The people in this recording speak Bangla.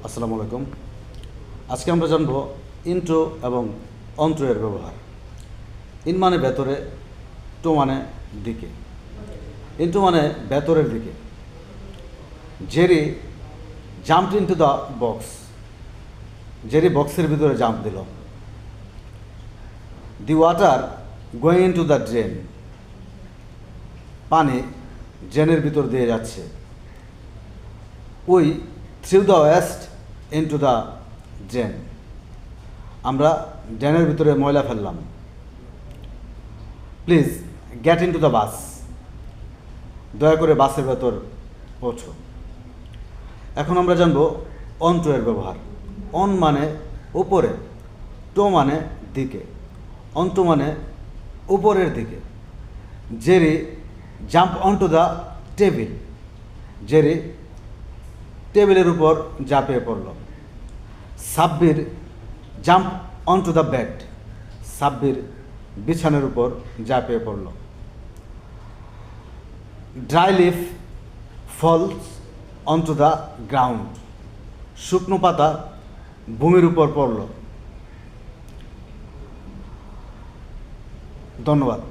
আসসালামু আলাইকুম। আজকে আমরা জানব ইন্ট্রো এবং অন্ত্র এর ব্যবহার। ইন মানে ভেতরে, টু মানে দিকে। ইন্ট্রো মানে ভেতরের দিকে। Jerry jumped into the box. Jerry বক্সের ভিতরে জাম্প দিল। The water going into the drain. পানি ড্রেনের ভিতর দিয়ে যাচ্ছে। We through the West into the drain. আমরা ড্রেনের ভিতরে ময়লা ফেললাম। Please get into the bus. দয়া করে বাসের ভেতর পৌঁছো। এখন আমরা জানব অন্টু এর ব্যবহার। অন মানে উপরে, টো মানে দিকে, অন্টু মানে উপরের দিকে। Jerry jump onto the table. Jerry টেবিলের উপর ঝাঁপিয়ে পড়ল। Sabbir jump onto the bed. Sabbir বিছানার উপর ঝাঁপিয়ে পড়ল। Dry leaf falls onto the ground. শুকনো পাতা ভূমির উপর পড়ল। ধন্যবাদ।